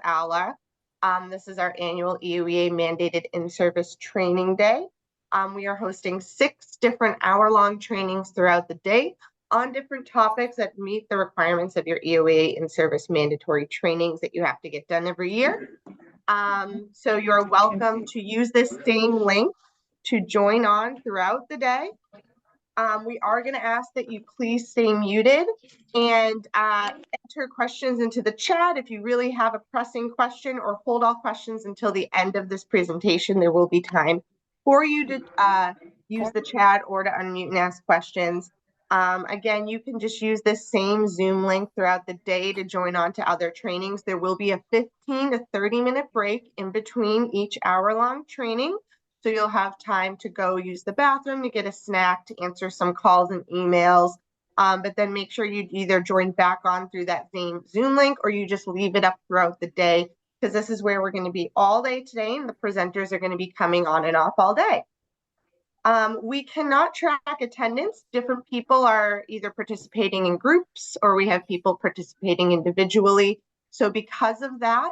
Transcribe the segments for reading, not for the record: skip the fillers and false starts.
ALA. This is our annual EOEA mandated in-service training day. We are hosting 6 different hour-long trainings throughout the day on different topics that meet the requirements of your EOEA in-service mandatory trainings that you have to get done every year. So you're welcome to use this same link to join on throughout the day. We are going to ask that you please stay muted and enter questions into the chat. If you really have a pressing question, or hold all questions until the end of this presentation, there will be time for you to use the chat or to unmute and ask questions. Again, you can just use this same Zoom link throughout the day to join on to other trainings. There will be a 15 to 30-minute break in between each hour-long training. So you'll have time to go use the bathroom, to get a snack, to answer some calls and emails. But then make sure you either join back on through that same Zoom link, or you just leave it up throughout the day, because this is where we're going to be all day today, and the presenters are going to be coming on and off all day. We cannot track attendance. Different people are either participating in groups, or we have people participating individually. So because of that,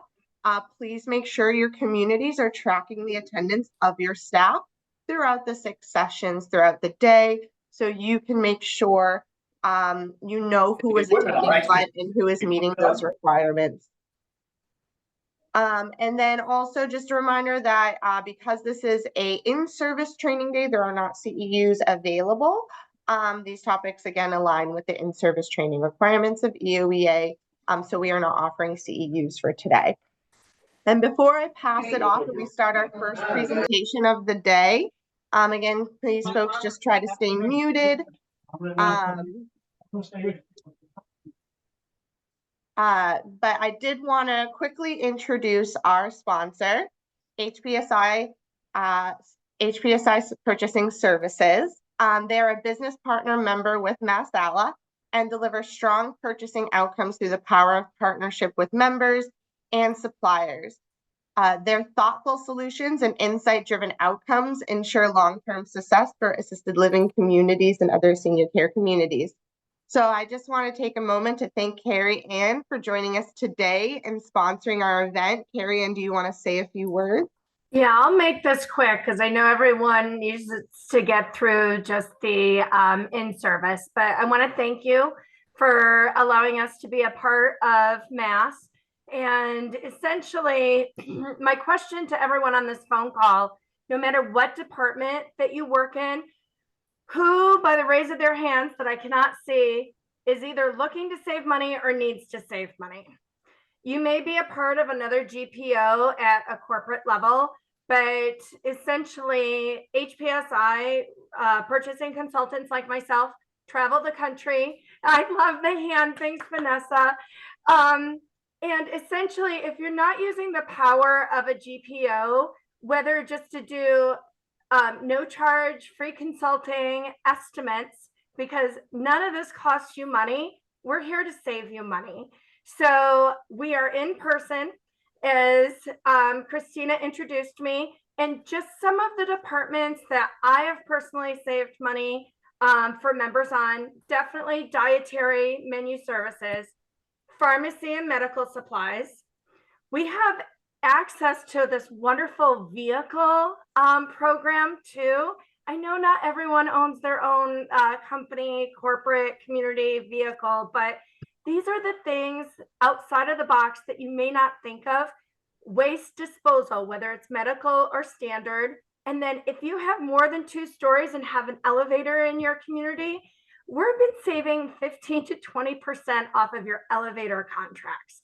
please make sure your communities are tracking the attendance of your staff throughout the 6 sessions throughout the day, so you can make sure you know who is attending what and who is meeting those requirements. And then also just a reminder that because this is a in-service training day, there are not CEUs available. These topics, again, align with the in-service training requirements of EOEA, so we are not offering CEUs for today. And before I pass it off and we start our first presentation of the day, again, please, folks, just try to stay muted. But I did want to quickly introduce our sponsor, HPSI Purchasing Services. They're a business partner member with MassALA and deliver strong purchasing outcomes through the power of partnership with members and suppliers. Their thoughtful solutions and insight-driven outcomes ensure long-term success for assisted living communities and other senior care communities. So I just want to take a moment to thank Carrie Ann for joining us today and sponsoring our event. Carrie Ann, do you want to say a few words? Yeah, I'll make this quick because I know everyone needs to get through just the in-service, but I want to thank you for allowing us to be a part of Mass. And essentially, my question to everyone on this phone call, no matter what department that you work in, who, by the raise of their hands that I cannot see, is either looking to save money or needs to save money. You may be a part of another GPO at a corporate level, but essentially HPSI purchasing consultants like myself travel the country. I love the hand, thanks Vanessa. And essentially, if you're not using the power of a GPO, whether just to do no charge, free consulting, estimates, because none of this costs you money, we're here to save you money. So we are in person, as Christina introduced me, and just some of the departments that I have personally saved money for members on, definitely dietary menu services, pharmacy and medical supplies. We have access to this wonderful vehicle program too. I know not everyone owns their own company, corporate, community vehicle, but these are the things outside of the box that you may not think of. Waste disposal, whether it's medical or standard. And then if you have more than 2 stories and have an elevator in your community, we've been saving 15 to 20% off of your elevator contracts.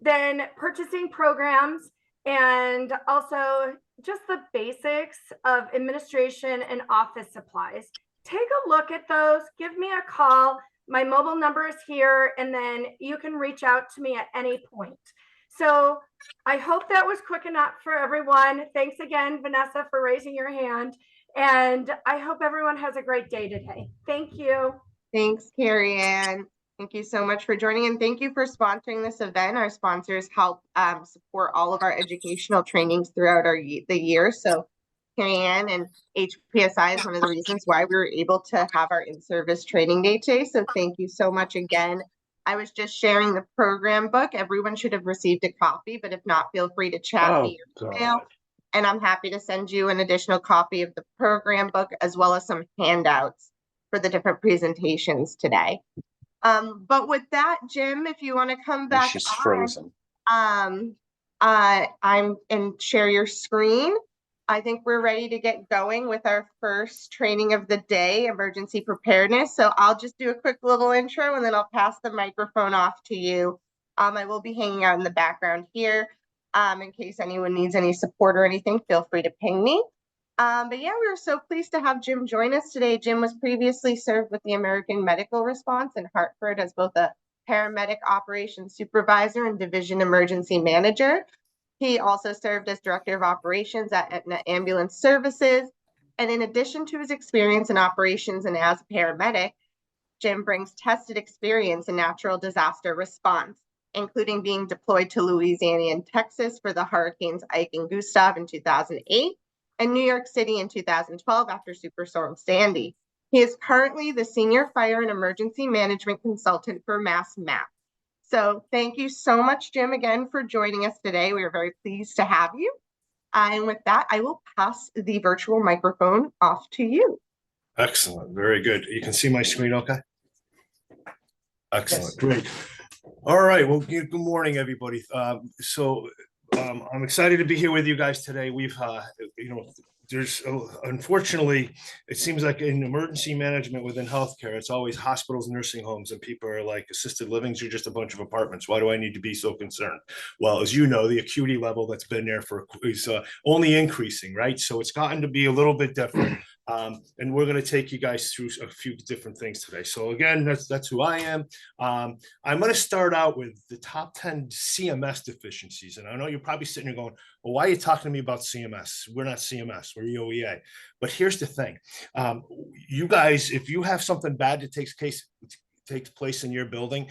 Then purchasing programs, and also just the basics of administration and office supplies. Take a look at those, give me a call. My mobile number is here, and then you can reach out to me at any point. So I hope that was quick enough for everyone. Thanks again, Vanessa, for raising your hand. And I hope everyone has a great day today. Thank you. Thanks, Carrie Ann. Thank you so much for joining, and thank you for sponsoring this event. Our sponsors help support all of our educational trainings throughout the year. So Carrie Ann and HPSI is one of the reasons why we were able to have our in-service training day today. So thank you so much again I was just sharing the program book. Everyone should have received a copy, but if not, feel free to chat via Oh, email. God. And I'm happy to send you an additional copy of the program book as well as some handouts for the different presentations today. But with that, Jim, if you want to come back She's on, frozen. I'm and share your screen. I think we're ready to get going with our first training of the day, emergency preparedness. So I'll just do a quick little intro and then I'll pass the microphone off to you. I will be hanging out in the background here. In case anyone needs any support or anything, feel free to ping me. But yeah, we were so pleased to have Jim join us today. Jim was previously served with the American Medical Response in Hartford as both a paramedic operations supervisor and division emergency manager. He also served as director of operations at Aetna Ambulance Services. And in addition to his experience in operations and as a paramedic, Jim brings tested experience in natural disaster response, including being deployed to Louisiana and Texas for the hurricanes Ike and Gustav in 2008 and New York City in 2012 after Superstorm Sandy. He is currently the Senior Fire and Emergency Management Consultant for MassMAP. So thank you so much, Jim, again for joining us today. We are very pleased to have you. And with that, I will pass the virtual microphone off to you. Excellent. Very good. You can see my screen okay? Excellent. Yes. Great. All right. Well, good morning, everybody. I'm excited to be here with you guys today. We've, there's unfortunately, it seems like in emergency management within healthcare, it's always hospitals, nursing homes, and people are like, assisted livings are just a bunch of apartments. Why do I need to be so concerned? Well, as you know, the acuity level that's been there is only increasing, right? So it's gotten to be a little bit different. And we're going to take you guys through a few different things today. So again, that's who I am. I'm going to start out with the top 10 CMS deficiencies. And I know you're probably sitting here going, well, why are you talking to me about CMS? We're not CMS, we're EOEA. But here's the thing. You guys, if you have something bad that takes place in your building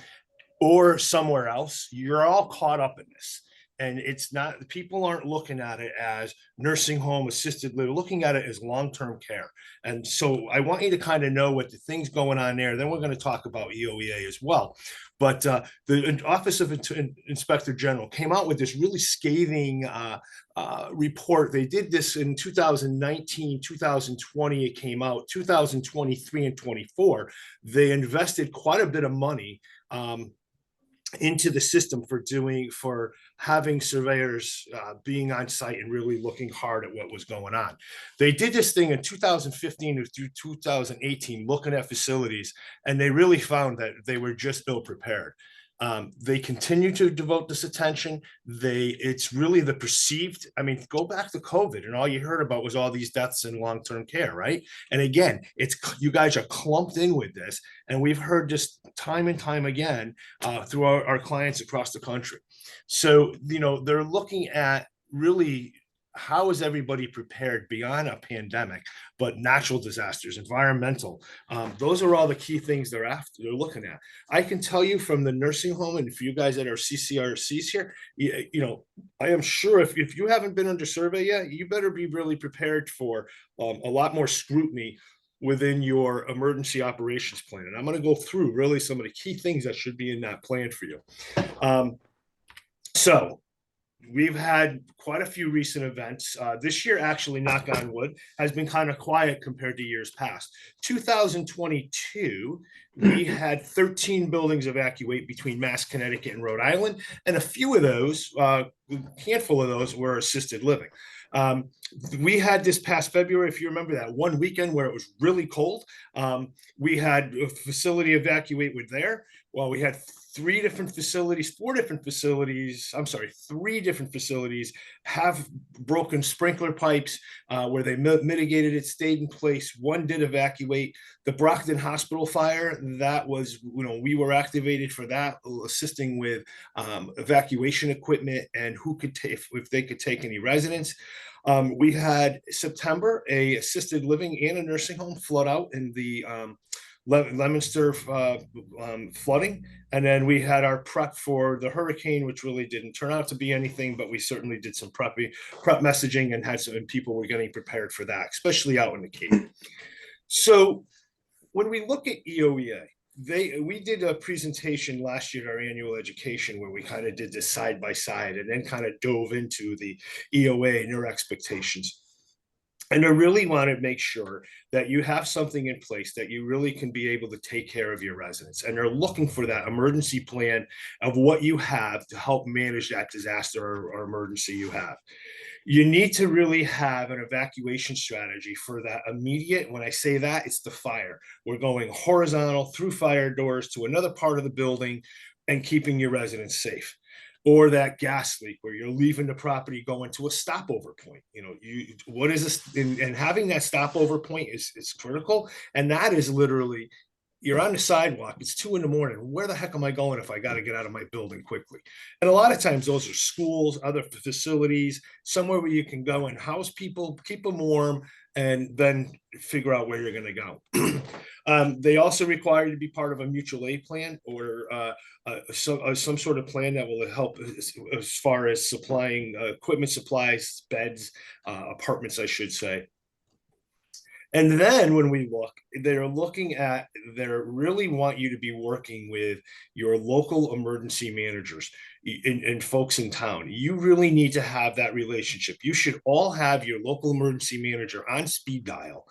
or somewhere else, you're all caught up in this. And it's not, people aren't looking at it as nursing home, assisted living, looking at it as long-term care. And so I want you to kind of know what the things going on there. Then we're going to talk about EOEA as well. But the Office of Inspector General came out with this really scathing report. They did this in 2019, 2020, it came out, 2023 and 24. They invested quite a bit of money into the system for having surveyors being on site and really looking hard at what was going on. They did this thing in 2015 through 2018, looking at facilities, and they really found that they were just ill prepared. They continue to devote this attention. It's really the perceived, I mean, go back to COVID and all you heard about was all these deaths in long-term care, right? And again, you guys are clumped in with this. And we've heard this time and time again through our clients across the country. So, they're looking at really how is everybody prepared beyond a pandemic, but natural disasters, environmental, those are all the key things they're looking at. I can tell you from the nursing home, and for you guys that are CCRCs here, I am sure if you haven't been under survey yet, you better be really prepared for a lot more scrutiny within your emergency operations plan. And I'm going to go through really some of the key things that should be in that plan for you. So we've had quite a few recent events. This year, actually, knock on wood, has been kind of quiet compared to years past. 2022, we had 13 buildings evacuate between Mass, Connecticut, and Rhode Island. And a few of those, a handful of those were assisted living. We had this past February, if you remember that one weekend where it was really cold, we had a facility evacuate with there. Well, we had three different facilities have broken sprinkler pipes where they mitigated it, stayed in place. One did evacuate. The Brockton Hospital fire, that was, we were activated for that, assisting with evacuation equipment and who could take, if they could take any residents. We had September, a assisted living and a nursing home flood out in the Leominster flooding. And then we had our prep for the hurricane, which really didn't turn out to be anything, but we certainly did some prep messaging and had some, and people were getting prepared for that, especially out in the Cape. So when we look at EOEA, we did a presentation last year at our annual education where we kind of did this side by side and then kind of dove into the EOA and their expectations. And I really want to make sure that you have something in place that you really can be able to take care of your residents. And they're looking for that emergency plan of what you have to help manage that disaster or emergency you have. You need to really have an evacuation strategy for that immediate. When I say that, it's the fire. We're going horizontal through fire doors to another part of the building and keeping your residents safe. Or that gas leak where you're leaving the property going to a stopover point. What is this? And having that stopover point is critical. And that is literally, you're on the sidewalk, it's 2 a.m. Where the heck am I going if I got to get out of my building quickly? And a lot of times those are schools, other facilities, somewhere where you can go and house people, keep them warm, and then figure out where you're going to go. They also require you to be part of a mutual aid plan or some sort of plan that will help as far as supplying equipment, supplies, beds, apartments, I should say. And then when we look, they really want you to be working with your local emergency managers and folks in town. You really need to have that relationship. You should all have your local emergency manager on speed dial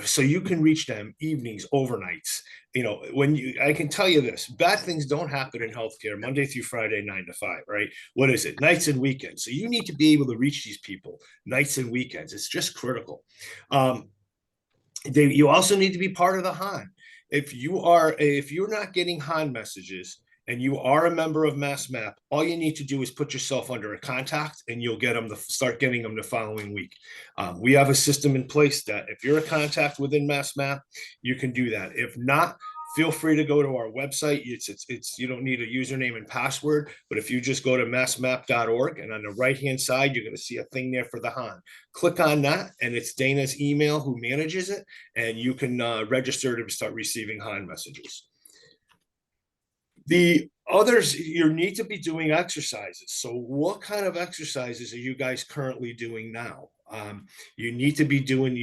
so you can reach them evenings, overnights. I can tell you this, bad things don't happen in healthcare Monday through Friday, 9 to 5, right? What is it? Nights and weekends. So you need to be able to reach these people nights and weekends. It's just critical. You also need to be part of the HAN. If you're not getting HAN messages and you are a member of MassMap, all you need to do is put yourself under a contact and you'll get them to start getting them the following week. We have a system in place that if you're a contact within MassMap, you can do that. If not, feel free to go to our website. It's you don't need a username and password, but if you just go to massmap.org and on the right-hand side, you're going to see a thing there for the HAN. Click on that and it's Dana's email who manages it, and you can register to start receiving HAN messages. The others, you need to be doing exercises. So what kind of exercises are you guys currently doing now? You need to be doing,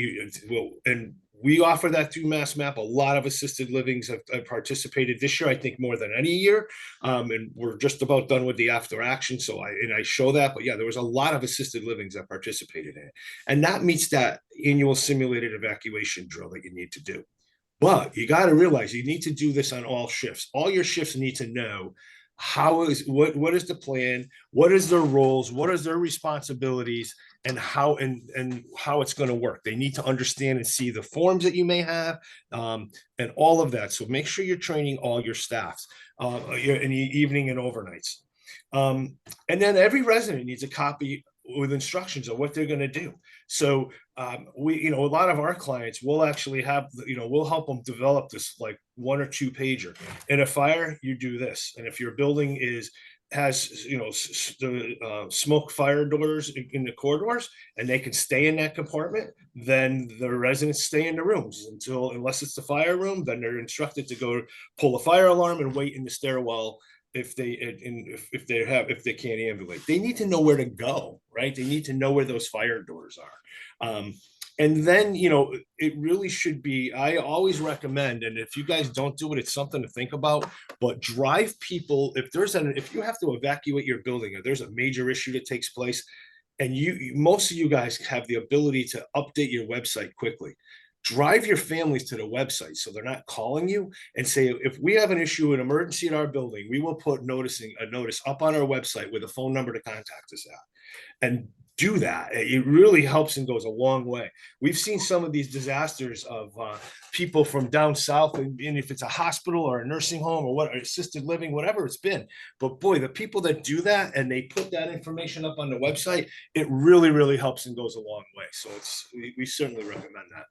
and we offer that through MassMap. A lot of assisted livings have participated this year, I think more than any year. And we're just about done with the after action. So I show that, but yeah, there was a lot of assisted livings that participated in it. And that meets that annual simulated evacuation drill that you need to do. But you got to realize you need to do this on all shifts. All your shifts need to know what is the plan, what is their roles, what is their responsibilities, and how it's going to work. They need to understand and see the forms that you may have, and all of that. So make sure you're training all your staffs in the evening and overnights. And then every resident needs a copy with instructions of what they're going to do. So a lot of our clients will actually have, we'll help them develop this like 1 or 2 pager. In a fire, you do this. And if your building has the smoke fire doors in the corridors and they can stay in that compartment, then the residents stay in the rooms unless it's the fire room, then they're instructed to go pull a fire alarm and wait in the stairwell. If they can't ambulate, they need to know where to go, right? They need to know where those fire doors are. And then, it really should be, I always recommend, and if you guys don't do it, it's something to think about, but drive people, if you have to evacuate your building, or there's a major issue that takes place, and most of you guys have the ability to update your website quickly. Drive your families to the website so they're not calling you, and say, if we have an issue, an emergency in our building, we will put a notice up on our website with a phone number to contact us at. And do that. It really helps and goes a long way. We've seen some of these disasters of people from down south, and if it's a hospital or a nursing home or assisted living, whatever it's been. But boy, the people that do that and they put that information up on the website, it really, really helps and goes a long way. So we certainly recommend that.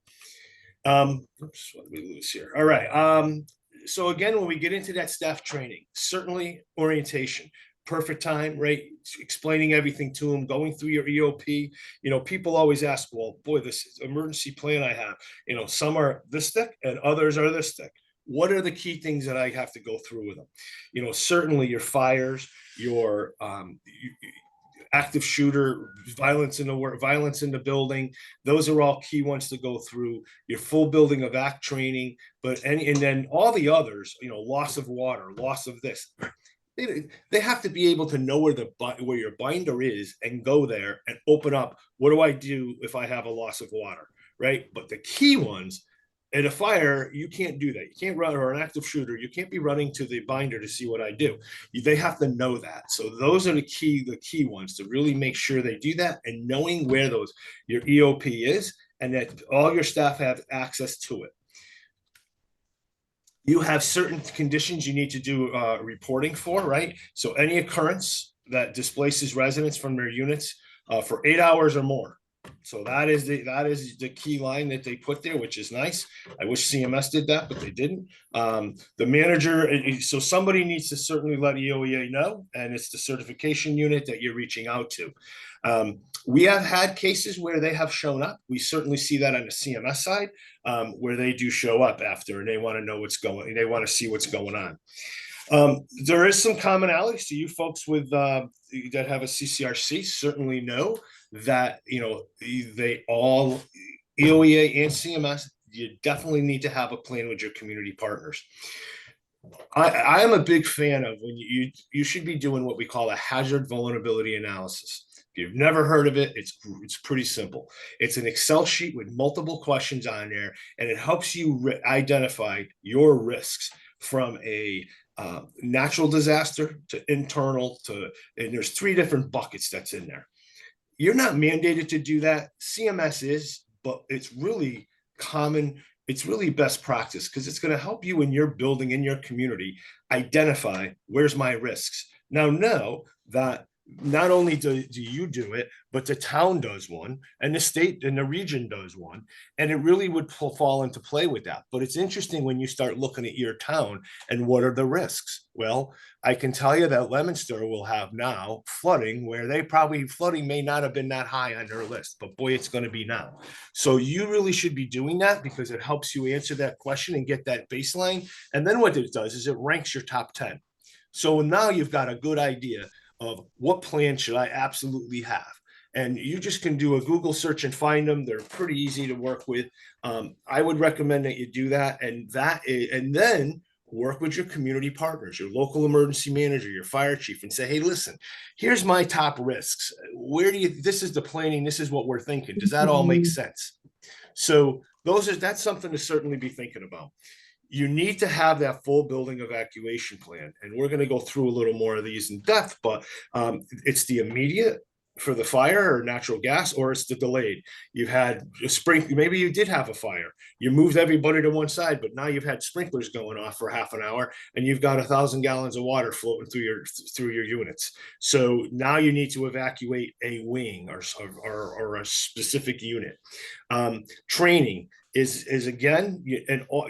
Oops, what did we lose here? All right. So again, when we get into that staff training, certainly orientation, perfect time, right? Explaining everything to them, going through your EOP. People always ask, well, boy, this emergency plan I have, some are this thick and others are this thick. What are the key things that I have to go through with them? Certainly your fires, your active shooter, violence in the building. Those are all key ones to go through. Your full building of act training, and then all the others, loss of water, loss of this. They have to be able to know where your binder is and go there and open up. What do I do if I have a loss of water, right? But the key ones, at a fire, you can't do that. You can't run, or an active shooter, you can't be running to the binder to see what I do. They have to know that. So those are the key ones to really make sure they do that, and knowing where your EOP is, and that all your staff have access to it. You have certain conditions you need to do reporting for, right? So any occurrence that displaces residents from their units for 8 hours or more. So that is the key line that they put there, which is nice. I wish CMS did that, but they didn't. The manager, so somebody needs to certainly let EOEA know, and it's the certification unit that you're reaching out to. We have had cases where they have shown up. We certainly see that on the CMS side, where they do show up after, and they want to know they want to see what's going on. There is some commonalities to you folks that have a CCRC certainly know that, they all, EOEA and CMS, you definitely need to have a plan with your community partners. I am a big fan of when you should be doing what we call a hazard vulnerability analysis. If you've never heard of it, it's pretty simple. It's an Excel sheet with multiple questions on there, and it helps you identify your risks from a natural disaster to internal and there's 3 different buckets that's in there. You're not mandated to do that. CMS is, but it's really common. It's really best practice, because it's going to help you in your building, in your community, identify where's my risks. Now, know that not only do you do it, but the town does one, and the state and the region does one, and it really would fall into play with that. But it's interesting when you start looking at your town and what are the risks. Well, I can tell you that Leominster will have now flooding, where flooding may not have been that high on their list, but boy, it's going to be now. So you really should be doing that, because it helps you answer that question and get that baseline. And then what it does is it ranks your top 10. So now you've got a good idea of what plan should I absolutely have. And you just can do a Google search and find them. They're pretty easy to work with. I would recommend that you do that, and then work with your community partners, your local emergency manager, your fire chief, and say, hey, listen, here's my top risks. This is the planning. This is what we're thinking. Does that all make sense? So that's something to certainly be thinking about. You need to have that full building evacuation plan. And we're going to go through a little more of these in depth, but it's the immediate for the fire or natural gas, or it's the delayed. You've had a maybe you did have a fire. You moved everybody to one side, but now you've had sprinklers going off for half an hour, and you've got 1,000 gallons of water floating through your units. So now you need to evacuate a wing or a specific unit. Training is again,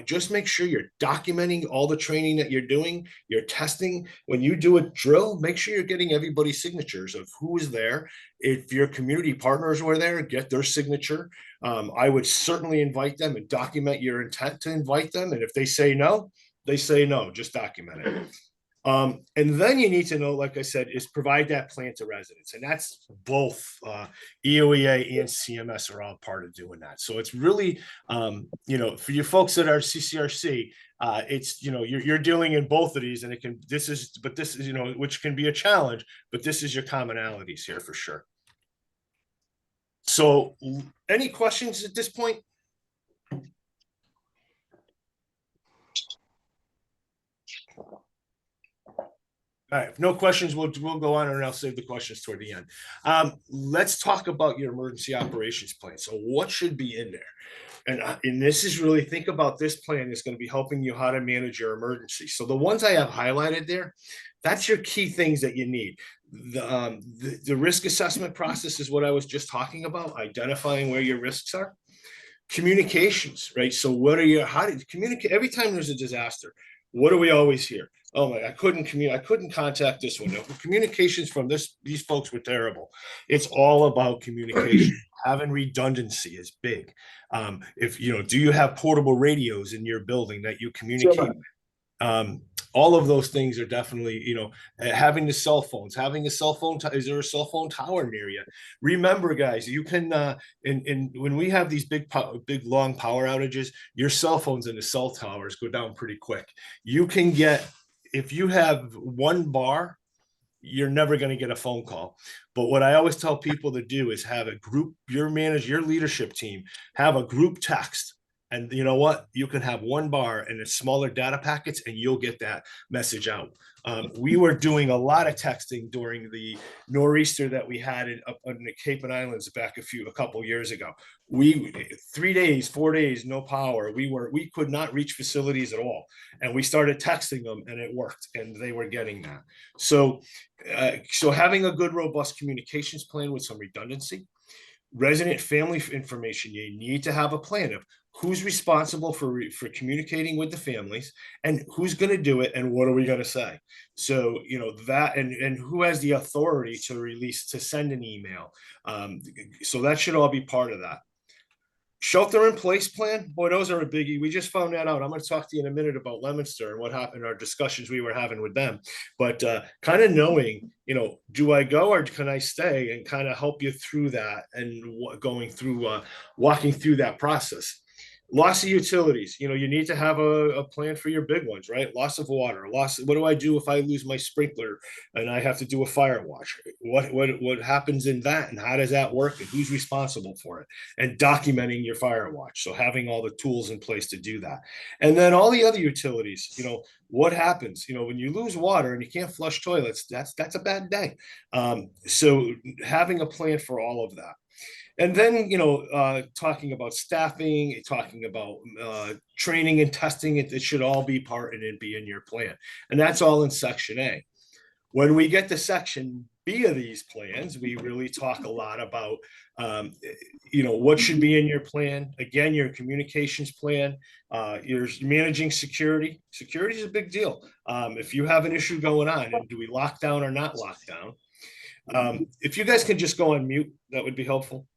just make sure you're documenting all the training that you're doing, you're testing. When you do a drill, make sure you're getting everybody's signatures of who is there. If your community partners were there, get their signature. I would certainly invite them and document your intent to invite them. And if they say no, they say no, just document it. And then you need to know, like I said, is provide that plan to residents. And that's both EOEA and CMS are all part of doing that. So it's really, for you folks that are CCRC, it's, you're dealing in both of these, and this is, which can be a challenge, but this is your commonalities here for sure. So any questions at this point? All right, if no questions, we'll go on, and I'll save the questions toward the end. Let's talk about your emergency operations plan. So what should be in there? And this is really, think about this plan is going to be helping you how to manage your emergency. So the ones I have highlighted there, that's your key things that you need. The risk assessment process is what I was just talking about, identifying where your risks are. Communications, right? So how do you communicate? Every time there's a disaster, what do we always hear? Oh my, I couldn't contact this one. Communications from these folks were terrible. It's all about communication. Having redundancy is big. Do you have portable radios in your building that you communicate? all of those things are definitely, having the cell phones, having a cell phone. Is there a cell phone tower near you? Remember, guys, you can, when we have these big long power outages, your cell phones and the cell towers go down pretty quick. You can get, if you have 1 bar, you're never going to get a phone call. But what I always tell people to do is have a group, your manager, your leadership team, have a group text. And you know what? You can have 1 bar and it's smaller data packets, and you'll get that message out. We were doing a lot of texting during the nor'easter that we had up in the Cape and Islands back a couple years ago. 3 days, 4 days, no power. We could not reach facilities at all, and we started texting them, and it worked, and they were getting that. So having a good, robust communications plan with some redundancy, resident family information. You need to have a plan of who's responsible for communicating with the families, and who's going to do it, and what are we going to say. So that, and who has the authority to send an email. So that should all be part of that. Shelter in place plan, boy, those are a biggie. We just found that out. I'm going to talk to you in a minute about Leominster and what happened, our discussions we were having with them. But kind of knowing, do I go or can I stay, and kind of help you through that, and walking through that process. Loss of utilities, you need to have a plan for your big ones, right? Loss of water, what do I do if I lose my sprinkler and I have to do a fire watch? What happens in that, and how does that work, and who's responsible for it? And documenting your fire watch. So having all the tools in place to do that. And then all the other utilities, what happens, when you lose water and you can't flush toilets, that's a bad day. So having a plan for all of that. And then, talking about staffing, talking about training and testing, it should all be part and be in your plan. And that's all in Section A. When we get to Section B of these plans, we really talk a lot about, what should be in your plan. Again, your communications plan, you're managing security. Security is a big deal. If you have an issue going on, and do we lock down or not lock down? If you guys can just go on mute, that would be helpful.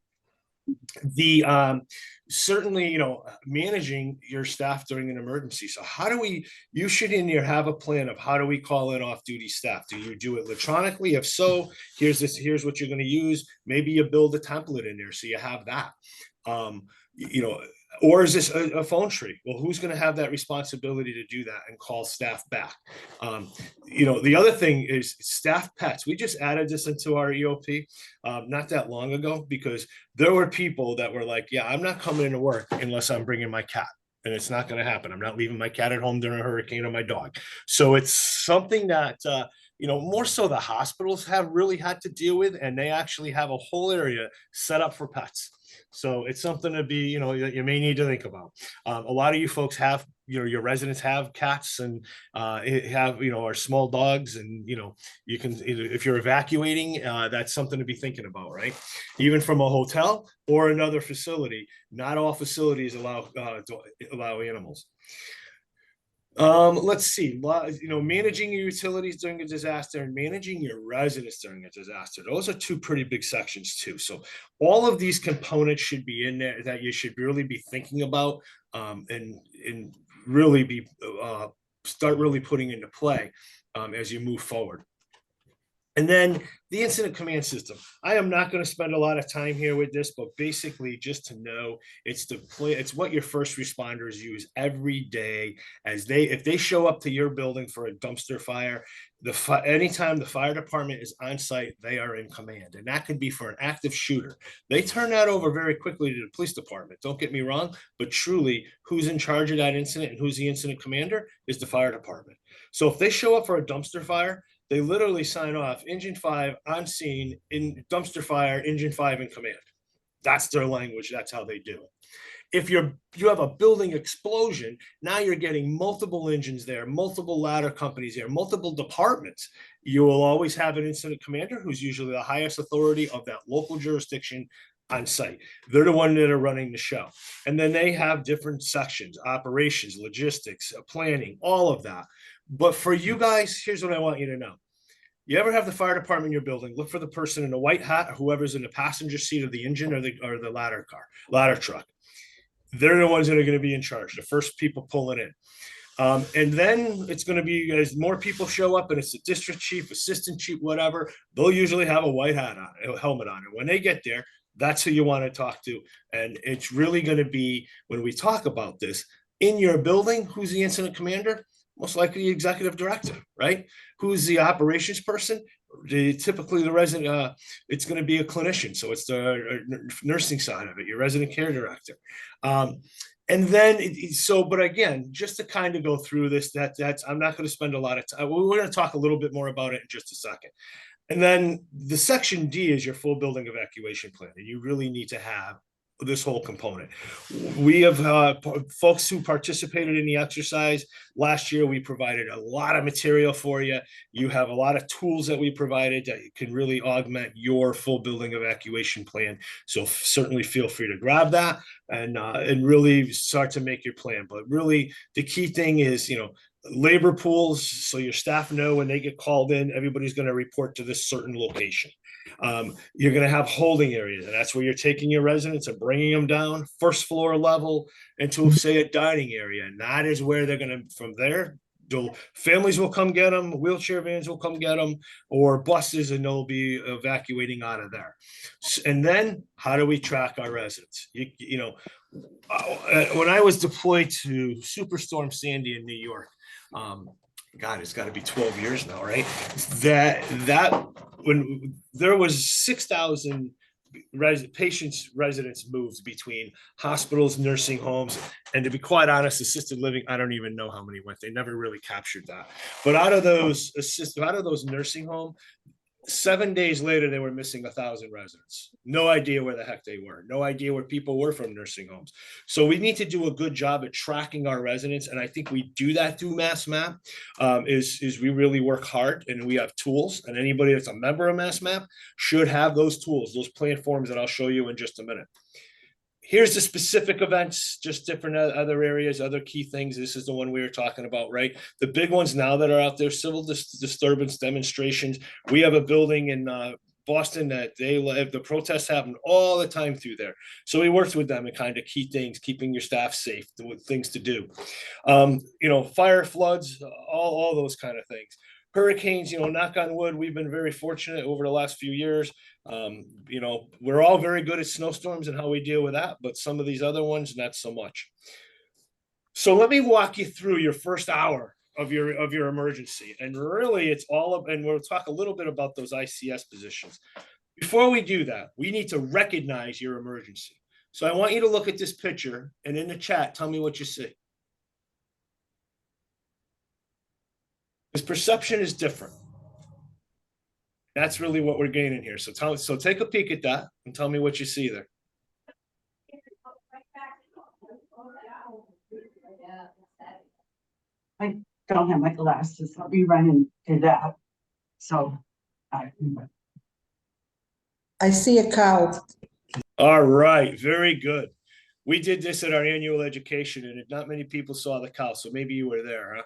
Certainly, managing your staff during an emergency. So you should in here have a plan of how do we call in off-duty staff? Do you do it electronically? If so, here's what you're going to use. Maybe you build a template in there so you have that. Or is this a phone tree? Well, who's going to have that responsibility to do that and call staff back? The other thing is staff pets. We just added this into our EOP not that long ago, because there were people that were like, yeah, I'm not coming into work unless I'm bringing my cat. And it's not going to happen. I'm not leaving my cat at home during a hurricane, or my dog. So it's something that, more so the hospitals have really had to deal with, and they actually have a whole area set up for pets. So it's something to be, you may need to think about. A lot of you folks have, your residents have cats, and have, our small dogs, and, you can, if you're evacuating, that's something to be thinking about, right? Even from a hotel or another facility, not all facilities allow animals. Let's see, managing your utilities during a disaster and managing your residents during a disaster. Those are two pretty big sections too. So all of these components should be in there that you should really be thinking about, and really start really putting into play as you move forward. And then the incident command system. I am not going to spend a lot of time here with this, but basically just to know, it's what your first responders use every day if they show up to your building for a dumpster fire. Anytime the fire department is on site, they are in command, and that could be for an active shooter. They turn that over very quickly to the police department. Don't get me wrong, but truly, who's in charge of that incident and who's the incident commander is the fire department. So if they show up for a dumpster fire, they literally sign off engine 5 on scene, in dumpster fire, engine 5 in command. That's their language. That's how they do it. If you have a building explosion, now you're getting multiple engines there, multiple ladder companies there, multiple departments. You will always have an incident commander who's usually the highest authority of that local jurisdiction on site. They're the one that are running the show. And then they have different sections: operations, logistics, planning, all of that. But for you guys, here's what I want you to know. You ever have the fire department in your building, look for the person in the white hat, or whoever's in the passenger seat of the engine or the ladder truck. They're the ones that are going to be in charge, the first people pulling in. And then it's going to be as more people show up and it's the district chief, assistant chief, whatever, they'll usually have a white hat on, a helmet on. And when they get there, that's who you want to talk to. And it's really going to be, when we talk about this, in your building, who's the incident commander? Most likely the executive director, right? Who's the operations person? Typically the resident, it's going to be a clinician. So it's the nursing side of it, your resident care director. And then, but again, just to kind of go through this, that's, I'm not going to spend a lot of time. We're going to talk a little bit more about it in just a second. And then the section D is your full building evacuation plan. And you really need to have this whole component. We have folks who participated in the exercise last year. We provided a lot of material for you. You have a lot of tools that we provided that can really augment your full building evacuation plan. So certainly feel free to grab that and really start to make your plan. But really the key thing is, labor pools, so your staff know when they get called in, everybody's going to report to this certain location. You're going to have holding areas, and that's where you're taking your residents and bringing them down first floor level into, say, a dining area. And that is where they're going to, from there, families will come get them, wheelchair vans will come get them, or buses, and they'll be evacuating out of there. And then how do we track our residents? When I was deployed to Superstorm Sandy in New York, God, it's got to be 12 years now, right? That when there was 6,000 residents moved between hospitals, nursing homes, and to be quite honest, assisted living, I don't even know how many went. They never really captured that. But out of those nursing home, 7 days later, they were missing 1,000 residents. No idea where the heck they were. No idea where people were from nursing homes. So we need to do a good job at tracking our residents. And I think we do that through Mass Map, is we really work hard and we have tools. And anybody that's a member of Mass Map should have those tools, those plan forms that I'll show you in just a minute. Here's the specific events, just different other areas, other key things. This is the one we were talking about, right? The big ones now that are out there, civil disturbance demonstrations. We have a building in Boston that the protests happen all the time through there. So we worked with them and kind of key things, keeping your staff safe, things to do. Fire, floods, all those kind of things. Hurricanes, knock on wood, we've been very fortunate over the last few years. We're all very good at snowstorms and how we deal with that, but some of these other ones, not so much. So let me walk you through your first hour of your emergency. And really it's and we'll talk a little bit about those ICS positions. Before we do that, we need to recognize your emergency. So I want you to look at this picture and in the chat, tell me what you see. This perception is different. That's really what we're gaining here. So take a peek at that and tell me what you see there. I don't have my glasses. I'll be running it out. So I see a cow. All right, very good. We did this at our annual education and not many people saw the cow. So maybe you were there, huh?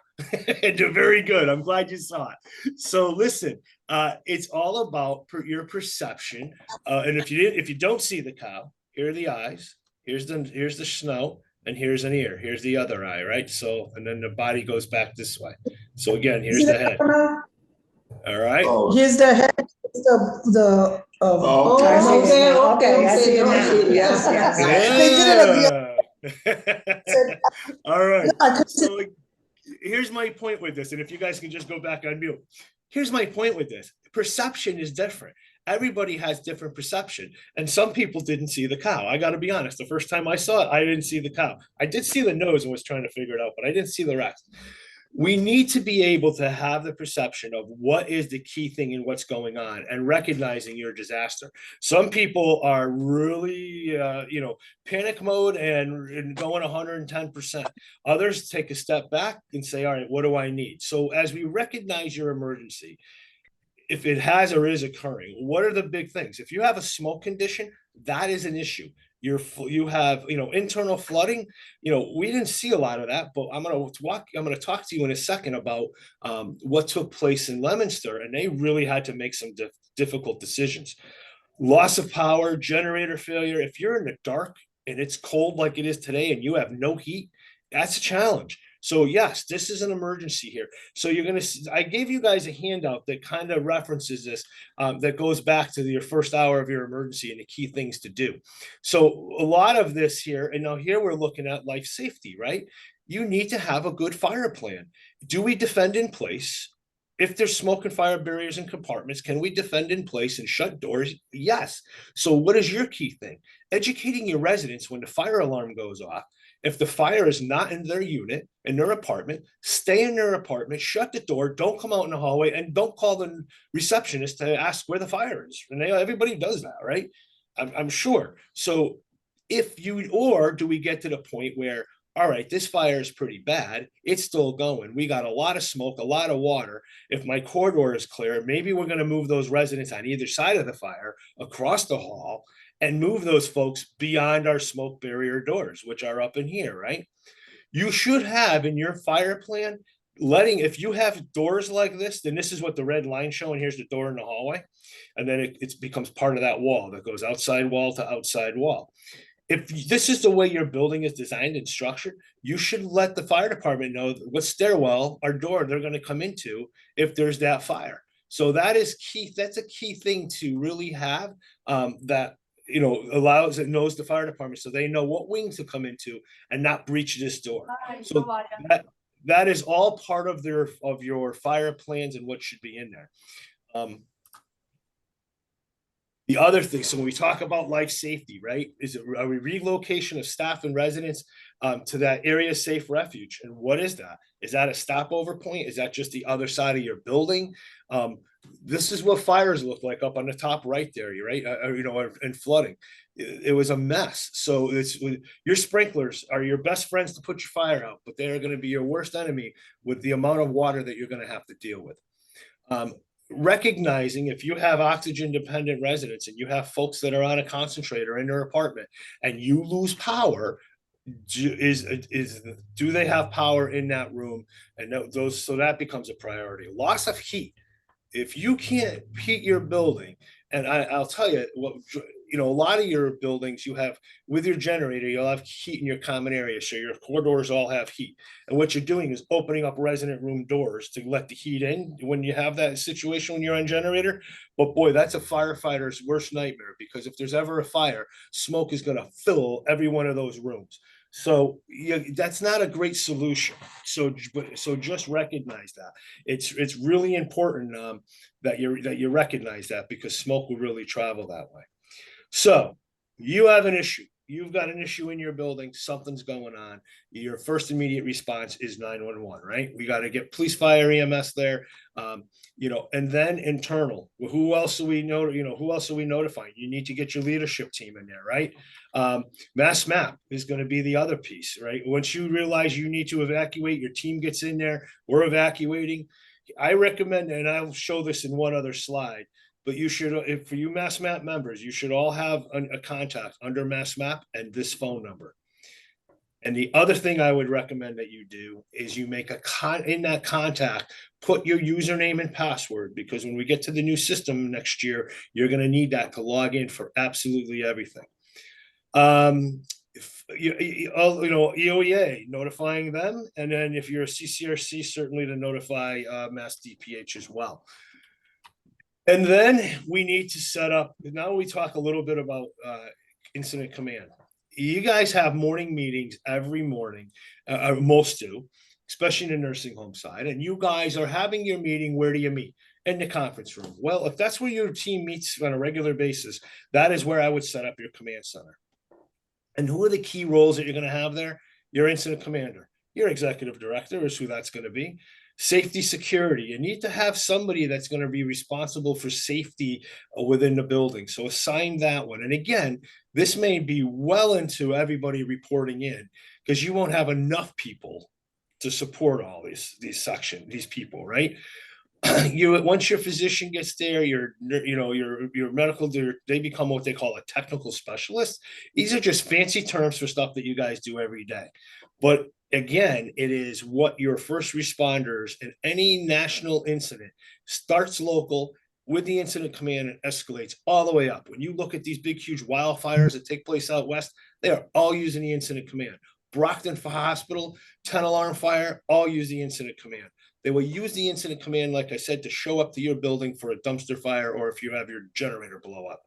And very good. I'm glad you saw it. So listen, it's all about your perception. And if you don't see the cow, here are the eyes, here's the snout, and here's an ear. Here's the other eye, right? So, and then the body goes back this way. So again, here's the head. All right. Here's the head. Okay. I see it now. Yes. All right. So here's my point with this. And if you guys can just go back on mute. Here's my point with this. Perception is different. Everybody has different perception. And some people didn't see the cow. I got to be honest. The first time I saw it, I didn't see the cow. I did see the nose and was trying to figure it out, but I didn't see the rest. We need to be able to have the perception of what is the key thing in what's going on and recognizing your disaster. Some people are really, panic mode and going 110%. Others take a step back and say, all right, what do I need? So as we recognize your emergency, if it has or is occurring, what are the big things? If you have a smoke condition, that is an issue. You have internal flooding. We didn't see a lot of that, but I'm going to talk to you in a second about what took place in Leominster, and they really had to make some difficult decisions. Loss of power, generator failure. If you're in the dark and it's cold like it is today and you have no heat, that's a challenge. So yes, this is an emergency here. So you're gonna, I gave you guys a handout that kind of references this, that goes back to your first hour of your emergency and the key things to do. So a lot of this here, and now here we're looking at life safety, right? You need to have a good fire plan. Do we defend in place? If there's smoke and fire barriers and compartments, can we defend in place and shut doors? Yes. So what is your key thing? Educating your residents when the fire alarm goes off. If the fire is not in their unit, in their apartment, stay in their apartment, shut the door, don't come out in the hallway, and don't call the receptionist to ask where the fire is. And everybody does that, right? I'm sure. So if you, or do we get to the point where, all right, this fire is pretty bad. It's still going. We got a lot of smoke, a lot of water. If my corridor is clear, maybe we're going to move those residents on either side of the fire across the hall and move those folks beyond our smoke barrier doors, which are up in here, right? You should have in your fire plan, if you have doors like this, then this is what the red line showing. Here's the door in the hallway. And then it becomes part of that wall that goes outside wall to outside wall. If this is the way your building is designed and structured, you should let the fire department know what stairwell or door they're going to come into if there's that fire. So that is key. That's a key thing to really have, that, you know, knows the fire department so they know what wings to come into and not breach this door. So that is all part of your fire plans and what should be in there. The other thing, so when we talk about life safety, right, is it a relocation of staff and residents to that area safe refuge? And what is that? Is that a stopover point? Is that just the other side of your building? This is what fires look like up on the top right there, right? You know, and flooding. It was a mess. So your sprinklers are your best friends to put your fire out, but they are going to be your worst enemy with the amount of water that you're going to have to deal with. Recognizing if you have oxygen dependent residents and you have folks that are on a concentrator in their apartment and you lose power, do they have power in that room? And so that becomes a priority. Loss of heat. If you can't heat your building, and I'll tell you what, you know, a lot of your buildings you have with your generator, you'll have heat in your common area. So your corridors all have heat. And what you're doing is opening up resident room doors to let the heat in when you have that situation when you're on generator. But boy, that's a firefighter's worst nightmare, because if there's ever a fire, smoke is going to fill every one of those rooms. So that's not a great solution. So just recognize that it's really important that you recognize that, because smoke will really travel that way. So you have an issue. You've got an issue in your building. Something's going on. Your first immediate response is 911, right? We got to get police, fire, EMS there. You know, and then internal. Who else are we know? You know, who else are we notifying? You need to get your leadership team in there, right? Mass map is going to be the other piece, right? Once you realize you need to evacuate, your team gets in there. We're evacuating. I recommend, and I'll show this in one other slide, but you should, if for you Mass Map members, you should all have a contact under Mass Map and this phone number. And the other thing I would recommend that you do is you make in that contact, put your username and password, because when we get to the new system next year, you're going to need that to log in for absolutely everything. EOEA, notifying them. And then if you're a CCRC, certainly to notify Mass DPH as well. And then we need to set up, now we talk a little bit about incident command. You guys have morning meetings every morning, most do, especially in the nursing home side. And you guys are having your meeting. Where do you meet? In the conference room. Well, if that's where your team meets on a regular basis, that is where I would set up your command center. And who are the key roles that you're going to have there? Your incident commander, your executive director is who that's going to be. Safety, security. You need to have somebody that's going to be responsible for safety within the building. So assign that one. And again, this may be well into everybody reporting in, because you won't have enough people to support all these people, right? Once your physician gets there, your medical, they become what they call a technical specialist. These are just fancy terms for stuff that you guys do every day. But again, it is what your first responders in any national incident starts local with the incident command and escalates all the way up. When you look at these big, huge wildfires that take place out west, they are all using the incident command. Brockton Hospital, 10 alarm fire, all use the incident command. They will use the incident command, like I said, to show up to your building for a dumpster fire or if you have your generator blow up.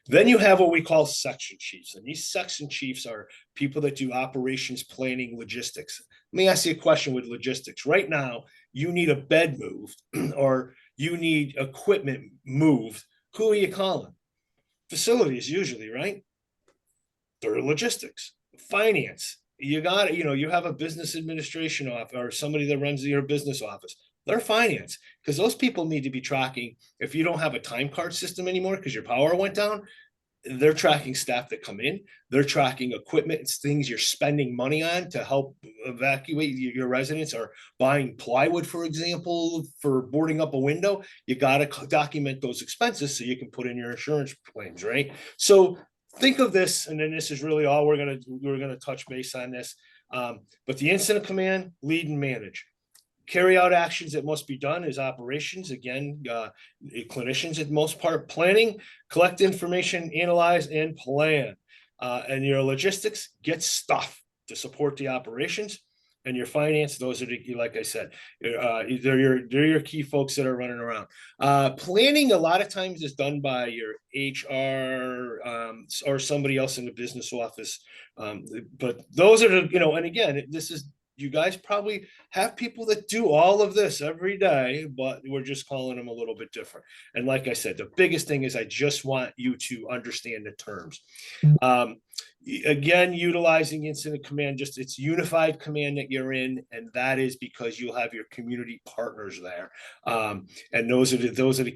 Then you have what we call section chiefs. And these section chiefs are people that do operations planning, logistics. Let me ask you a question with logistics. Right now, you need a bed moved or you need equipment moved. Who are you calling? Facilities usually, right? They're logistics, finance. You got, you have a business administration office or somebody that runs your business office. They're finance because those people need to be tracking. If you don't have a time card system anymore because your power went down, they're tracking staff that come in. They're tracking equipment, it's things you're spending money on to help evacuate your residents, or buying plywood, for example, for boarding up a window. You got to document those expenses so you can put in your insurance claims, right? So think of this, and then this is really all we're gonna touch base on this. But the incident command, lead and manage. Carry out actions that must be done is operations. Again, clinicians at most part, planning, collect information, analyze, and plan. And your logistics, get stuff to support the operations. And your finance, those are the, like I said, they're your key folks that are running around. Planning a lot of times is done by your HR or somebody else in the business office. But those are the, and again, this is, you guys probably have people that do all of this every day, but we're just calling them a little bit different. And like I said, the biggest thing is I just want you to understand the terms. Again, utilizing incident command, just it's unified command that you're in, and that is because you'll have your community partners there. And those are the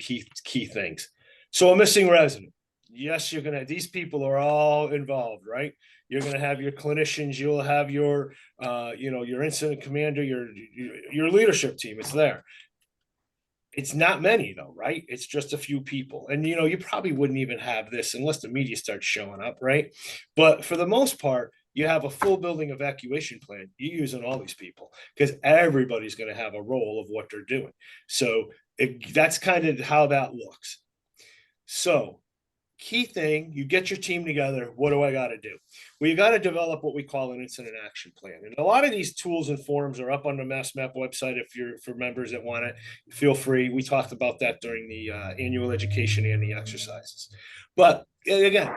key things. So a missing resident. Yes, these people are all involved, right? You're going to have your clinicians, you'll have your, your incident commander, your leadership team. It's there. It's not many though, right? It's just a few people. And, you probably wouldn't even have this unless the media starts showing up, right? But for the most part, you have a full building evacuation plan. You're using all these people because everybody's going to have a role of what they're doing. So that's kind of how that looks. So key thing, you get your team together. What do I got to do? Well, you got to develop what we call an incident action plan. And a lot of these tools and forms are up on the MassMap website. If you're, for members that want it, feel free. We talked about that during the annual education and the exercises. But again,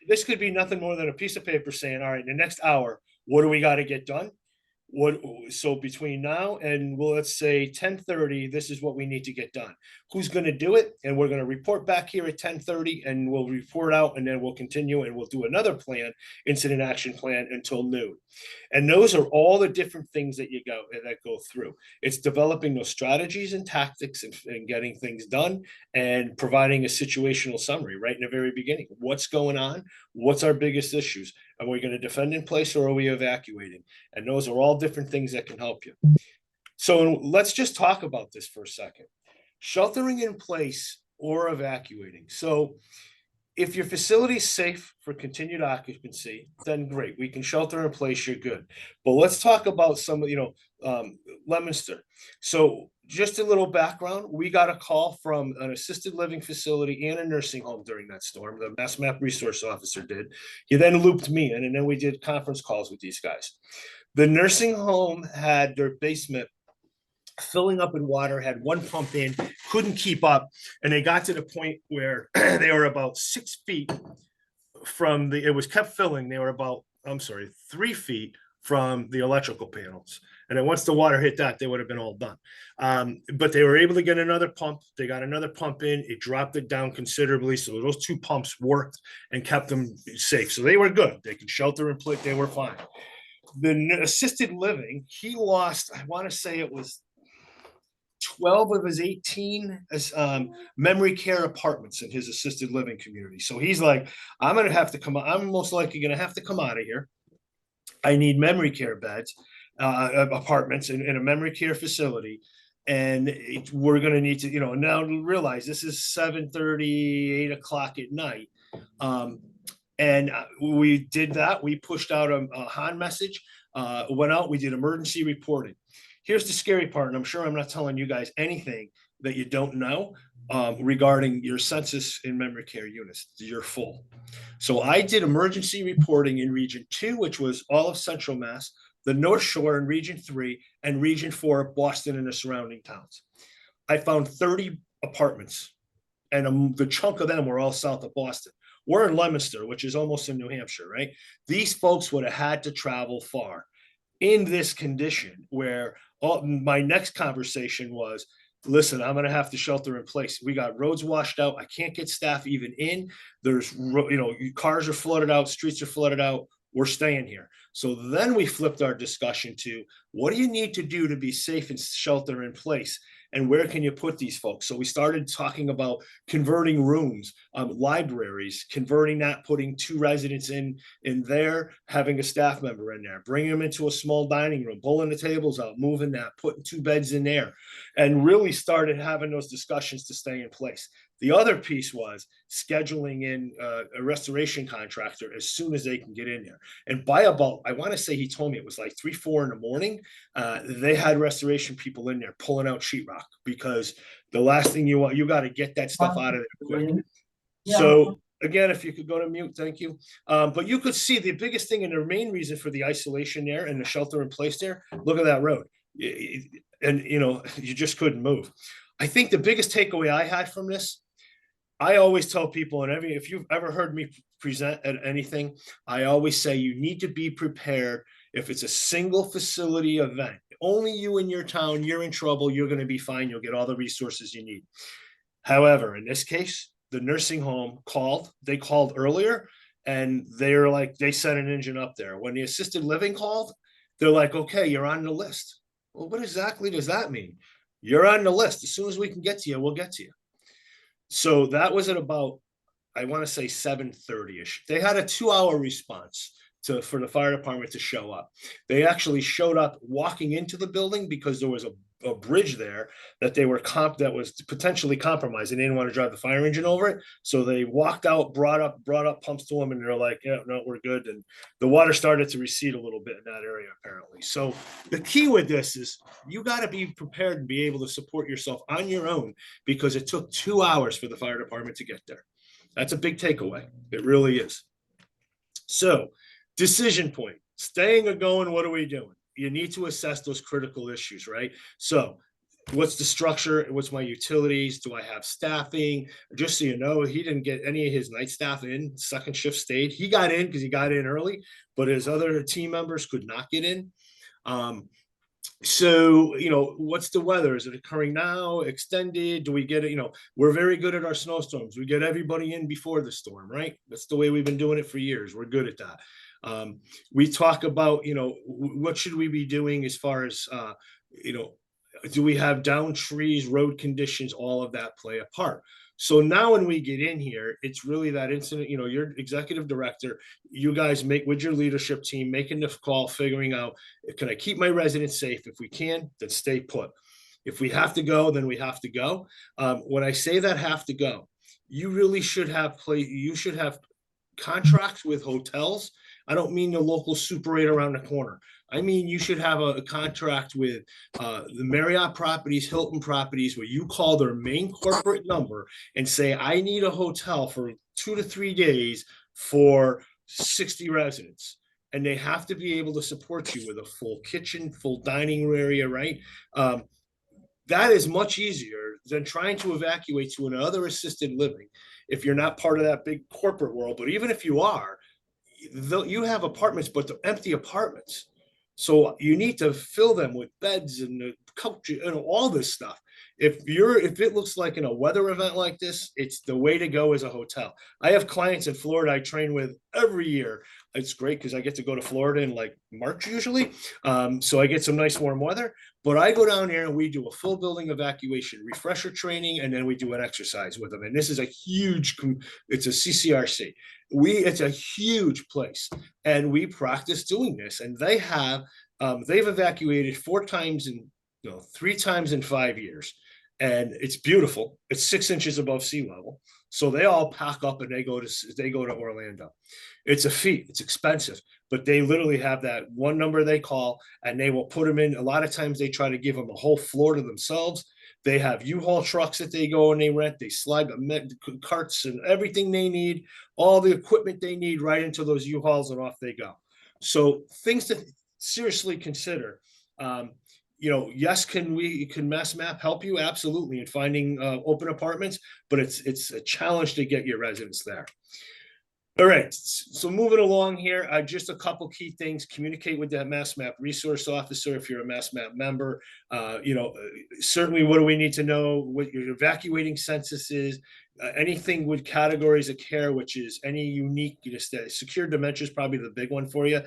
this could be nothing more than a piece of paper saying, all right, in the next hour, what do we got to get done? So between now and, well, let's say 10:30, this is what we need to get done. Who's going to do it? And we're going to report back here at 10:30 and we'll report out, and then we'll continue and we'll do another plan, incident action plan, until noon. And those are all the different things that go through. It's developing those strategies and tactics and getting things done and providing a situational summary right in the very beginning. What's going on? What's our biggest issues? Are we going to defend in place or are we evacuating? And those are all different things that can help you. So let's just talk about this for a second. Sheltering in place or evacuating. So if your facility is safe for continued occupancy, then great. We can shelter in place, you're good. But let's talk about some, Leominster. So just a little background, we got a call from an assisted living facility and a nursing home during that storm. The MassMap resource officer did. He then looped me in, and then we did conference calls with these guys. The nursing home had their basement filling up with water, had one pump in, couldn't keep up. And they got to the point where they were about 6 feet from it was kept filling. They were about, 3 feet from the electrical panels. And then once the water hit that, they would have been all done. But they were able to get another pump. They got another pump in. It dropped it down considerably. So those 2 pumps worked and kept them safe. So they were good. They could shelter in place. They were fine. The assisted living, he lost, I want to say it was 12 of his 18 memory care apartments in his assisted living community. So he's like, I'm most likely going to have to come out of here. I need memory care beds, apartments in a memory care facility. And we're going to need to, now realize this is 7:30, 8 o'clock at night. And we did that. We pushed out a HON message, went out, we did emergency reporting. Here's the scary part, and I'm sure I'm not telling you guys anything that you don't know, regarding your census in memory care units. You're full. So I did emergency reporting in Region 2, which was all of Central Mass, the North Shore in Region 3, and Region 4, Boston and the surrounding towns. I found 30 apartments, and the chunk of them were all south of Boston. We're in Leominster, which is almost in New Hampshire, right? These folks would have had to travel far in this condition where my next conversation was, listen, I'm going to have to shelter in place. We got roads washed out. I can't get staff even in. There's, cars are flooded out, streets are flooded out. We're staying here. So then we flipped our discussion to, what do you need to do to be safe and shelter in place? And where can you put these folks? So we started talking about converting rooms, libraries, converting that, putting 2 residents in there, having a staff member in there, bringing them into a small dining room, pulling the tables out, moving that, putting 2 beds in there, and really started having those discussions to stay in place. The other piece was scheduling in a restoration contractor as soon as they can get in there. And by about, I want to say he told me it was like 3, 4 in the morning, they had restoration people in there pulling out sheetrock, because the last thing you want, you got to get that stuff out of there quick. Yeah. So again, if you could go to mute, thank you. But you could see the biggest thing and the main reason for the isolation there and the shelter in place there, look at that road. And, you just couldn't move. I think the biggest takeaway I had from this, I always tell people, and if you've ever heard me present at anything, I always say you need to be prepared. If it's a single facility event, only you in your town, you're in trouble, you're going to be fine. You'll get all the resources you need. However, in this case, the nursing home called. They called earlier, and they're like, they sent an engine up there. When the assisted living called, they're like, okay, you're on the list. Well, what exactly does that mean? You're on the list. As soon as we can get to you, we'll get to you. So that was at about, I want to say 7:30-ish. They had a 2-hour response for the fire department to show up. They actually showed up walking into the building because there was a bridge there that that was potentially compromised, and they didn't want to drive the fire engine over it. So they walked out, brought up pumps to them, and they're like, yeah, no, we're good. And the water started to recede a little bit in that area, apparently. So the key with this is you got to be prepared and be able to support yourself on your own, because it took 2 hours for the fire department to get there. That's a big takeaway. It really is. So decision point, staying or going, what are we doing? You need to assess those critical issues, right? So what's the structure? What's my utilities? Do I have staffing? Just so you know, he didn't get any of his night staff in. Second shift stayed. He got in because he got in early, but his other team members could not get in. So, what's the weather? Is it occurring now? Extended? Do we get it? We're very good at our snowstorms. We get everybody in before the storm, right? That's the way we've been doing it for years. We're good at that. We talk about, what should we be doing as far as, do we have down trees, road conditions, all of that play a part. So now when we get in here, it's really that incident, your executive director, you guys make with your leadership team, making the call, figuring out, can I keep my residents safe? If we can, then stay put. If we have to go, then we have to go. When I say that have to go, you really should have contracts with hotels. I don't mean the local Super 8 around the corner. I mean, you should have a contract with the Marriott properties, Hilton properties, where you call their main corporate number and say, I need a hotel for 2 to 3 days for 60 residents. And they have to be able to support you with a full kitchen, full dining area, right? That is much easier than trying to evacuate to another assisted living if you're not part of that big corporate world. But even if you are, you have apartments, but they're empty apartments. So you need to fill them with beds and the couch and all this stuff. If it looks like in a weather event like this, it's the way to go as a hotel. I have clients in Florida I train with every year. It's great because I get to go to Florida in like March usually. So I get some nice warm weather, but I go down there and we do a full building evacuation, refresher training, and then we do an exercise with them. And this is a huge, it's a CCRC. It's a huge place, and we practice doing this. And they've evacuated 4 times in, 3 times in 5 years. And it's beautiful. It's 6 inches above sea level. So they all pack up and they go to Orlando. It's a feat. It's expensive, but they literally have that one number they call, and they will put them in. A lot of times they try to give them a whole floor to themselves. They have U-Haul trucks that they go and they rent. They slide carts and everything they need, all the equipment they need right into those U-Hauls, and off they go. So things to seriously consider. Yes, can MassMap help you? Absolutely, in finding open apartments, but it's a challenge to get your residents there. All right, so moving along here, just a couple key things. Communicate with that MassMap resource officer if you're a MassMap member. Certainly, what do we need to know? What your evacuating census is. Anything with categories of care, which is any unique, secure dementia is probably the big one for you.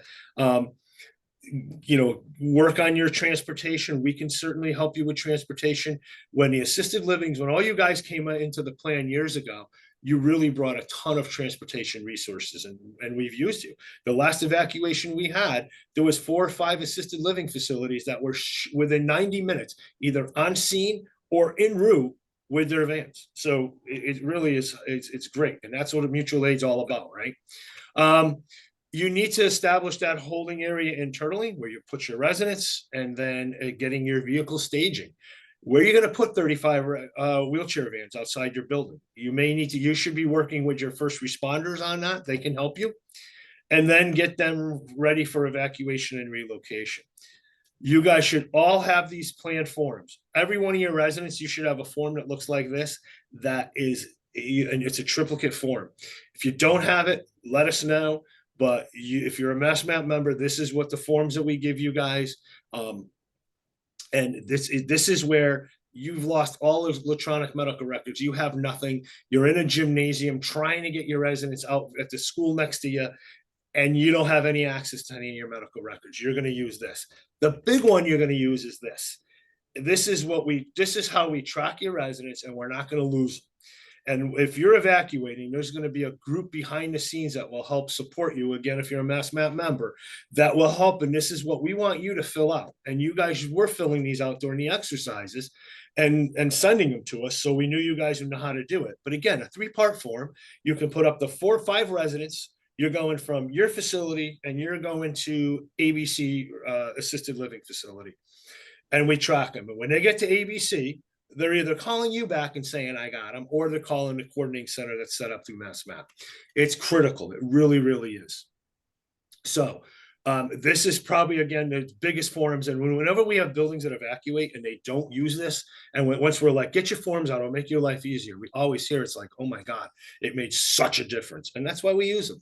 Work on your transportation. We can certainly help you with transportation. When the assisted livings, when all you guys came into the plan years ago, you really brought a ton of transportation resources, and we've used you. The last evacuation we had, there was 4 or 5 assisted living facilities that were within 90 minutes, either on scene or en route with their vans. So it really is, it's great. And that's what a mutual aid's all about, right? You need to establish that holding area internally where you put your residents, and then getting your vehicle staging. Where you're going to put 35 wheelchair vans outside your building. You should be working with your first responders on that. They can help you. And then get them ready for evacuation and relocation. You guys should all have these planned forms. Every one of your residents, you should have a form that looks like this. And it's a triplicate form. If you don't have it, let us know. But if you're a MassMap member, this is what the forms that we give you guys. And this is where you've lost all those electronic medical records. You have nothing. You're in a gymnasium trying to get your residents out at the school next to you, and you don't have any access to any of your medical records. You're going to use this. The big one you're going to use is this. This is how we track your residents, and we're not going to lose them. And if you're evacuating, there's going to be a group behind the scenes that will help support you. Again, if you're a MassMap member, that will help. And this is what we want you to fill out. And you guys were filling these out during the exercises and sending them to us. So we knew you guys would know how to do it. But again, a 3-part form, you can put up to 4 or 5 residents. You're going from your facility and you're going to ABC assisted living facility. And we track them. And when they get to ABC, they're either calling you back and saying, I got them, or they're calling the coordinating center that's set up through MassMap. It's critical. It really, really is. So this is probably, again, the biggest forums. And whenever we have buildings that evacuate and they don't use this, and once we're like, get your forms out, it'll make your life easier. We always hear it's like, oh my God, it made such a difference. And that's why we use them.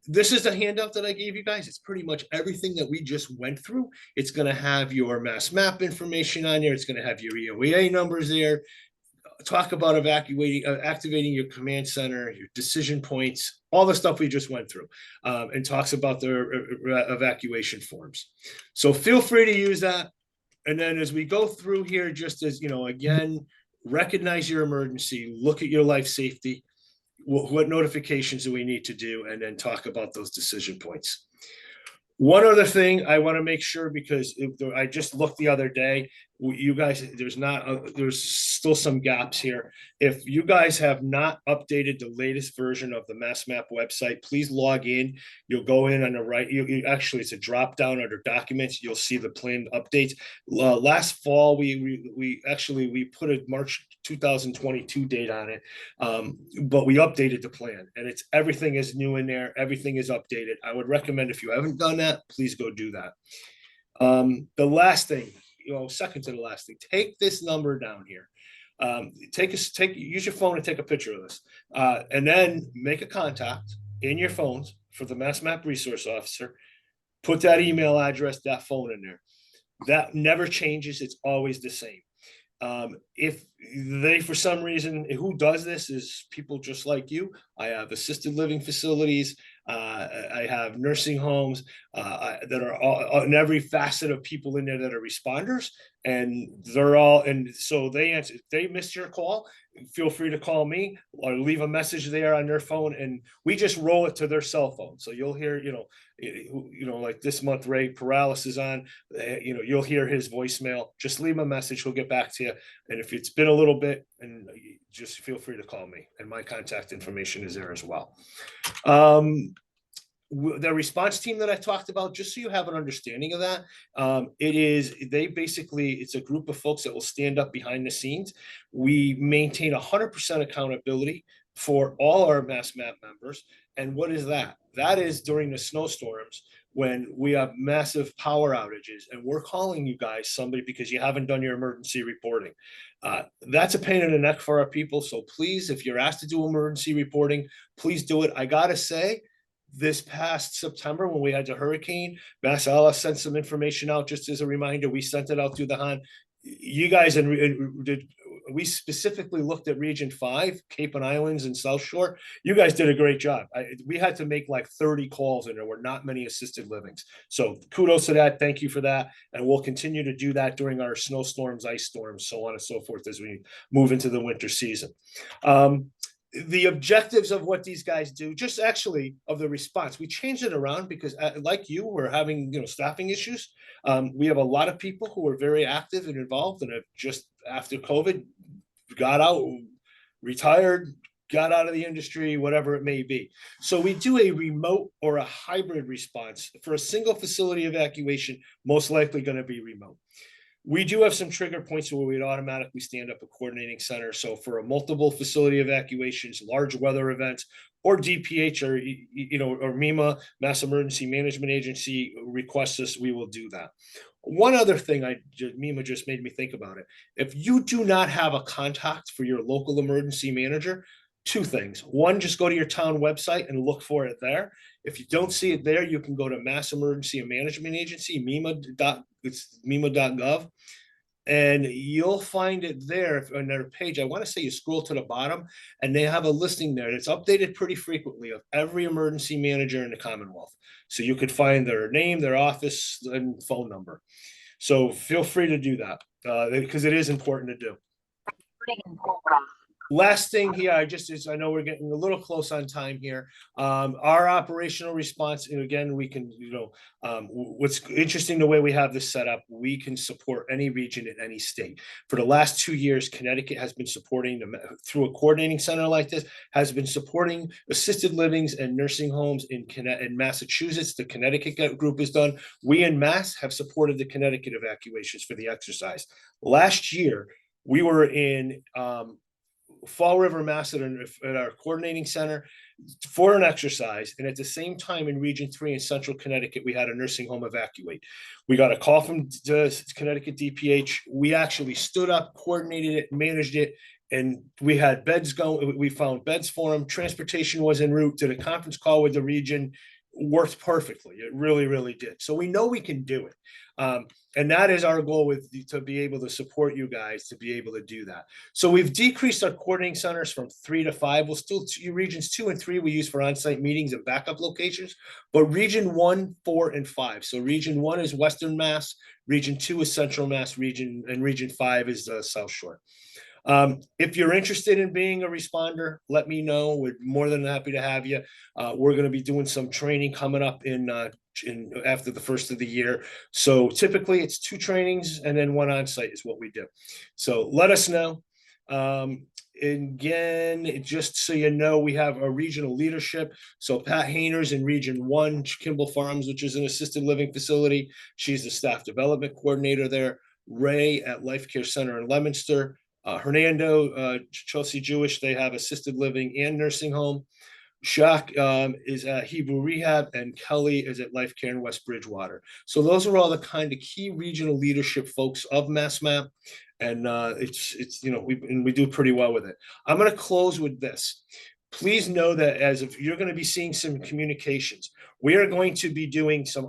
This is the handout that I gave you guys. It's pretty much everything that we just went through. It's going to have your MassMap information on there. It's going to have your EOEA numbers there. Talk about activating your command center, your decision points, all the stuff we just went through, and talks about the evacuation forms. So feel free to use that. And then as we go through here, just as, again, recognize your emergency, look at your life safety. What notifications do we need to do, and then talk about those decision points. One other thing I want to make sure, because I just looked the other day, you guys, there's still some gaps here. If you guys have not updated the latest version of the MassMap website, please log in. You'll go in on the right. Actually, it's a drop down under documents. You'll see the planned updates. Last fall, we put a March 2022 date on it, but we updated the plan, and everything is new in there. Everything is updated. I would recommend, if you haven't done that, please go do that. The last thing, second to the last thing, take this number down here. Use your phone and take a picture of this, and then make a contact in your phones for the MassMap resource officer. Put that email address, that phone in there. That never changes. It's always the same. If they, for some reason, who does this is people just like you. I have assisted living facilities. I have nursing homes that are all in every facet of people in there that are responders, and so they answer. If they missed your call, feel free to call me or leave a message there on their phone, and we just roll it to their cell phone. So you'll hear, like this month, Ray Paralysis is on, you'll hear his voicemail. Just leave him a message. He'll get back to you. And if it's been a little bit, and just feel free to call me, and my contact information is there as well. The response team that I talked about, just so you have an understanding of that, it's a group of folks that will stand up behind the scenes. We maintain 100% accountability for all our Mass Map members. And what is that? That is during the snowstorms when we have massive power outages and we're calling you guys somebody because you haven't done your emergency reporting. That's a pain in the neck for our people. So please, if you're asked to do emergency reporting, please do it. I gotta say, this past September when we had the hurricane, Mass Allah sent some information out just as a reminder. We sent it out through the Han. You guys we specifically looked at Region 5, Cape and Islands and South Shore. You guys did a great job. We had to make like 30 calls and there were not many assisted livings. So kudos to that. Thank you for that. And we'll continue to do that during our snowstorms, ice storms, so on and so forth as we move into the winter season. The objectives of what these guys do, just actually of the response, we changed it around because like you, we're having, staffing issues. We have a lot of people who are very active and involved and have just after COVID got out, retired, got out of the industry, whatever it may be. So we do a remote or a hybrid response for a single facility evacuation, most likely going to be remote. We do have some trigger points where we'd automatically stand up a coordinating center. So for a multiple facility evacuations, large weather events, or DPH or MEMA, Mass Emergency Management Agency requests us, we will do that. One other thing MEMA just made me think about it. If you do not have a contact for your local emergency manager, two things. One, just go to your town website and look for it there. If you don't see it there, you can go to Mass Emergency Management Agency, MEMA.gov, and you'll find it there on their page. I want to say you scroll to the bottom and they have a listing there that's updated pretty frequently of every emergency manager in the Commonwealth. So you could find their name, their office, and phone number. So feel free to do that because it is important to do. Last thing here, I know we're getting a little close on time here. Our operational response, and again, we can, what's interesting the way we have this set up, we can support any region in any state. For the last 2 years, Connecticut has been supporting through a coordinating center like this, has been supporting assisted livings and nursing homes in Massachusetts. The Connecticut group is done. We in Mass have supported the Connecticut evacuations for the exercise. Last year, we were in Fall River, Mass at our coordinating center for an exercise. And at the same time in Region 3 in Central Connecticut, we had a nursing home evacuate. We got a call from the Connecticut DPH. We actually stood up, coordinated it, managed it, and we had beds going. We found beds for them. Transportation was en route, did a conference call with the region, worked perfectly. It really, really did. So we know we can do it. And that is our goal to be able to support you guys to be able to do that. So we've decreased our coordinating centers from 3 to 5. We'll still regions 2 and 3 we use for on-site meetings and backup locations, but region 1, 4, and 5. So region 1 is Western Mass, region 2 is Central Mass, and region 5 is the South Shore. If you're interested in being a responder, let me know. We're more than happy to have you. We're going to be doing some training coming up after the first of the year. So typically it's 2 trainings and then 1 on-site is what we do. So let us know. Again, just so you know, we have a regional leadership. So Pat Hainers in Region 1, Kimball Farms, which is an assisted living facility. She's the staff development coordinator there. Ray at Life Care Center in Leominster. Hernando, Chelsea Jewish, they have assisted living and nursing home. Shaq is at Hebrew Rehab, and Kelly is at Life Care in West Bridgewater. So those are all the kind of key regional leadership folks of MassMap, and we do pretty well with it. I'm going to close with this. Please know that as if you're going to be seeing some communications, we are going to be doing some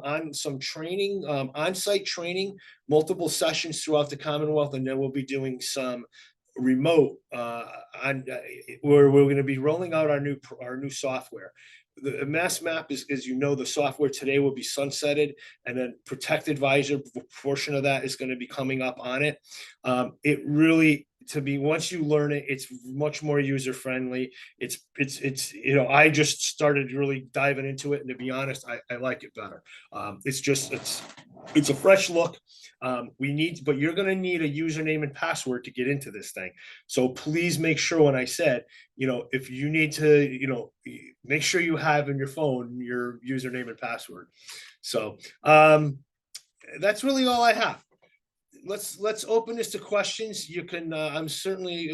training, on-site training, multiple sessions throughout the Commonwealth, and then we'll be doing some remote where we're going to be rolling out our new software. The MassMap is, as you know, the software today will be sunsetted, and then Protect Advisor portion of that is going to be coming up on it. It really, once you learn it, it's much more user friendly. It's I just started really diving into it, and to be honest, I like it better. It's a fresh look. But you're gonna need a username and password to get into this thing. So please make sure when I said, if you need to, make sure you have in your phone your username and password. So that's really all I have. Let's open this to questions. You can, I'm certainly,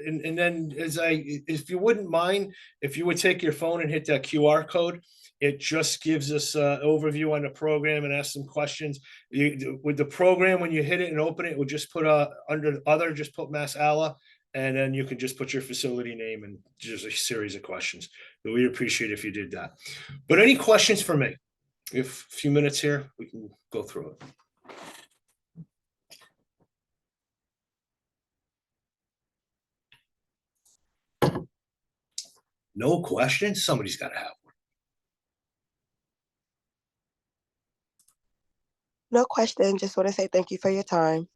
and then if you wouldn't mind, if you would take your phone and hit that QR code, it just gives us an overview on the program and ask some questions. With the program, when you hit it and open it, we'll just put under other, just put Mass Alla, and then you can just put your facility name and just a series of questions. But we'd appreciate if you did that. But any questions for me? We have a few minutes here, we can go through it. No questions? Somebody's got to have one. No question. Just want to say thank you for your time.